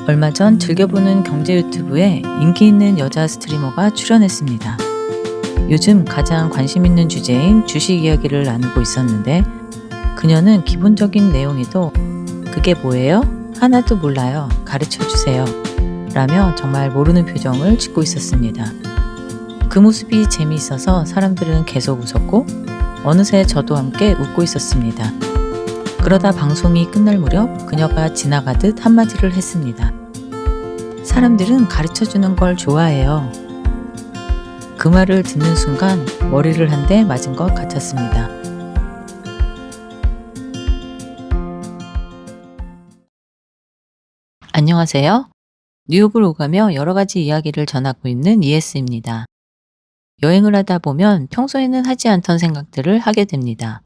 얼마 전 즐겨보는 경제 유튜브에 인기 있는 여자 스트리머가 출연했습니다. 요즘 가장 관심 있는 주제인 주식 이야기를 나누고 있었는데 그녀는 기본적인 내용에도 "그게 뭐예요? 하나도 몰라요. 가르쳐 주세요." 라며 정말 모르는 표정을 짓고 있었습니다. 그 모습이 재미있어서 사람들은 계속 웃었고 어느새 저도 함께 웃고 있었습니다. 그러다 방송이 끝날 무렵 그녀가 지나가듯 한마디를 했습니다. "사람들은 가르쳐주는 걸 좋아해요." 그 말을 듣는 순간 머리를 한 대 맞은 것 같았습니다. 안녕하세요. 뉴욕을 오가며 여러 가지 이야기를 전하고 있는 ES입니다. 여행을 하다 보면 평소에는 하지 않던 생각들을 하게 됩니다.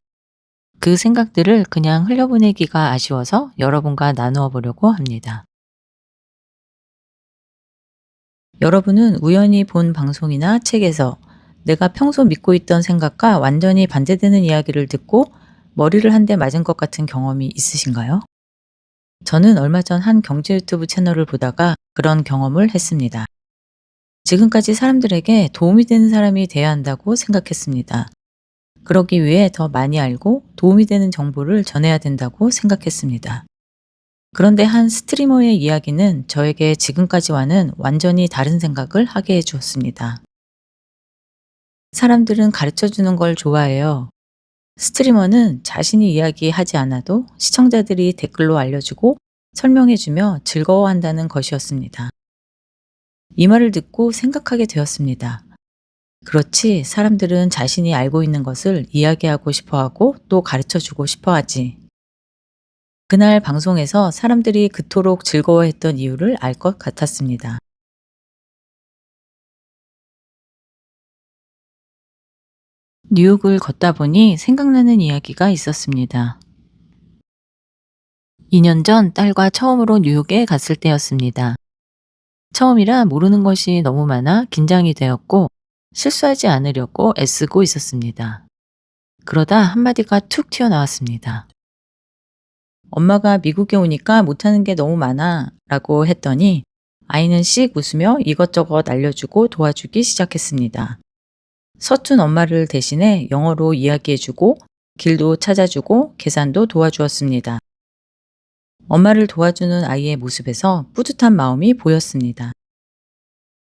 그 생각들을 그냥 흘려보내기가 아쉬워서 여러분과 나누어 보려고 합니다. 여러분은 우연히 본 방송이나 책에서 내가 평소 믿고 있던 생각과 완전히 반대되는 이야기를 듣고 머리를 한 대 맞은 것 같은 경험이 있으신가요? 저는 얼마 전 한 경제 유튜브 채널을 보다가 그런 경험을 했습니다. 지금까지 사람들에게 도움이 되는 사람이 돼야 한다고 생각했습니다. 그러기 위해 더 많이 알고 도움이 되는 정보를 전해야 된다고 생각했습니다. 그런데 한 스트리머의 이야기는 저에게 지금까지와는 완전히 다른 생각을 하게 해 주었습니다. 사람들은 가르쳐 주는 걸 좋아해요. 스트리머는 자신이 이야기하지 않아도 시청자들이 댓글로 알려주고 설명해주며 즐거워한다는 것이었습니다. 이 말을 듣고 생각하게 되었습니다. 그렇지, 사람들은 자신이 알고 있는 것을 이야기하고 싶어 하고 또 가르쳐 주고 싶어 하지. 그날 방송에서 사람들이 그토록 즐거워했던 이유를 알 것 같았습니다. 뉴욕을 걷다 보니 생각나는 이야기가 있었습니다. 2년 전 딸과 처음으로 뉴욕에 갔을 때였습니다. 처음이라 모르는 것이 너무 많아 긴장이 되었고 실수하지 않으려고 애쓰고 있었습니다. 그러다 한마디가 툭 튀어나왔습니다. "엄마가 미국에 오니까 못하는 게 너무 많아 라고 했더니 아이는 씩 웃으며 이것저것 알려주고 도와주기 시작했습니다. 서툰 엄마를 대신해 영어로 이야기해주고 길도 찾아주고 계산도 도와주었습니다. 엄마를 도와주는 아이의 모습에서 뿌듯한 마음이 보였습니다.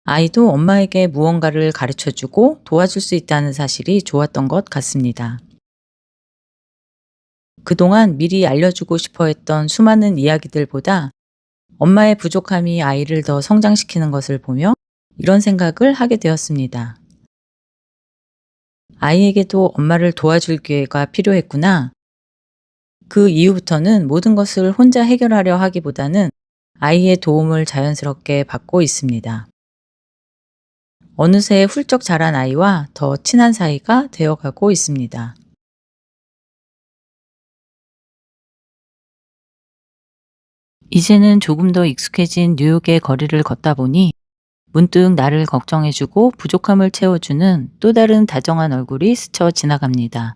아이도 엄마에게 무언가를 가르쳐주고 도와줄 수 있다는 사실이 좋았던 것 같습니다. 그동안 미리 알려주고 싶어 했던 수많은 이야기들보다 엄마의 부족함이 아이를 더 성장시키는 것을 보며 이런 생각을 하게 되었습니다. 아이에게도 엄마를 도와줄 기회가 필요했구나. 그 이후부터는 모든 것을 혼자 해결하려 하기보다는 아이의 도움을 자연스럽게 받고 있습니다. 어느새 훌쩍 자란 아이와 더 친한 사이가 되어가고 있습니다. 이제는 조금 더 익숙해진 뉴욕의 거리를 걷다 보니 문득 나를 걱정해주고 부족함을 채워주는 또 다른 다정한 얼굴이 스쳐 지나갑니다.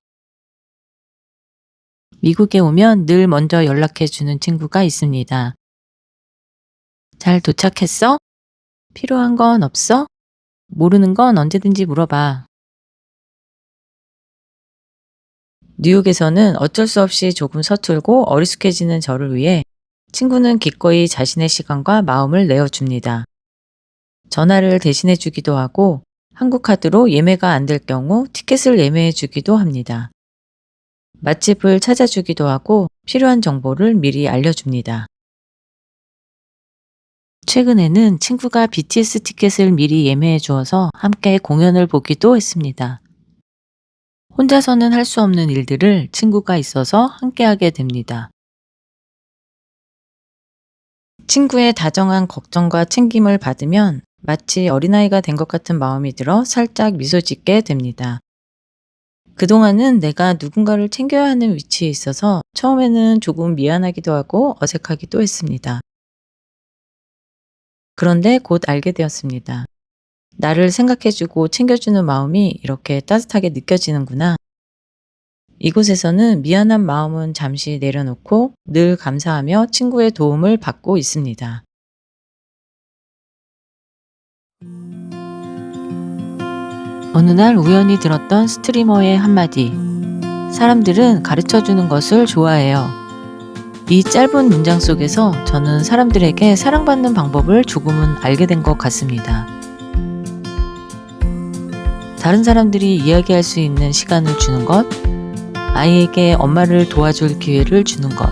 미국에 오면 늘 먼저 연락해주는 친구가 있습니다. "잘 도착했어? 필요한 건 없어? 모르는 건 언제든지 물어봐." 뉴욕에서는 어쩔 수 없이 조금 서툴고 어리숙해지는 저를 위해 친구는 기꺼이 자신의 시간과 마음을 내어줍니다. 전화를 대신해 주기도 하고 한국 카드로 예매가 안 될 경우 티켓을 예매해 주기도 합니다. 맛집을 찾아주기도 하고 필요한 정보를 미리 알려줍니다. 최근에는 친구가 BTS 티켓을 미리 예매해 주어서 함께 공연을 보기도 했습니다. 혼자서는 할 수 없는 일들을 친구가 있어서 함께하게 됩니다. 친구의 다정한 걱정과 챙김을 받으면 마치 어린아이가 된 것 같은 마음이 들어 살짝 미소 짓게 됩니다. 그동안은 내가 누군가를 챙겨야 하는 위치에 있어서 처음에는 조금 미안하기도 하고 어색하기도 했습니다. 그런데 곧 알게 되었습니다. 나를 생각해주고 챙겨주는 마음이 이렇게 따뜻하게 느껴지는구나. 이곳에서는 미안한 마음은 잠시 내려놓고 늘 감사하며 친구의 도움을 받고 있습니다. 어느 날 우연히 들었던 스트리머의 한마디. 사람들은 가르쳐주는 것을 좋아해요. 이 짧은 문장 속에서 저는 사람들에게 사랑받는 방법을 조금은 알게 된 것 같습니다. 다른 사람들이 이야기할 수 있는 시간을 주는 것, 아이에게 엄마를 도와줄 기회를 주는 것,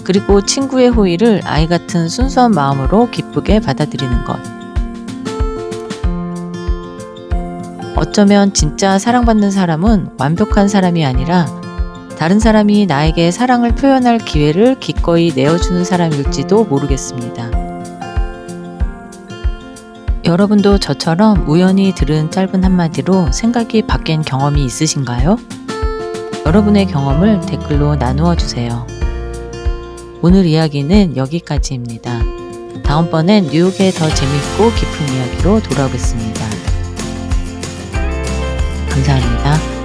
그리고 친구의 호의를 아이 같은 순수한 마음으로 기쁘게 받아들이는 것. 어쩌면 진짜 사랑받는 사람은 완벽한 사람이 아니라 다른 사람이 나에게 사랑을 표현할 기회를 기꺼이 내어주는 사람일지도 모르겠습니다. 여러분도 저처럼 우연히 들은 짧은 한마디로 생각이 바뀐 경험이 있으신가요? 여러분의 경험을 댓글로 나누어 주세요. 오늘 이야기는 여기까지입니다. 다음번엔 뉴욕의 더 재밌고 깊은 이야기로 돌아오겠습니다. 감사합니다.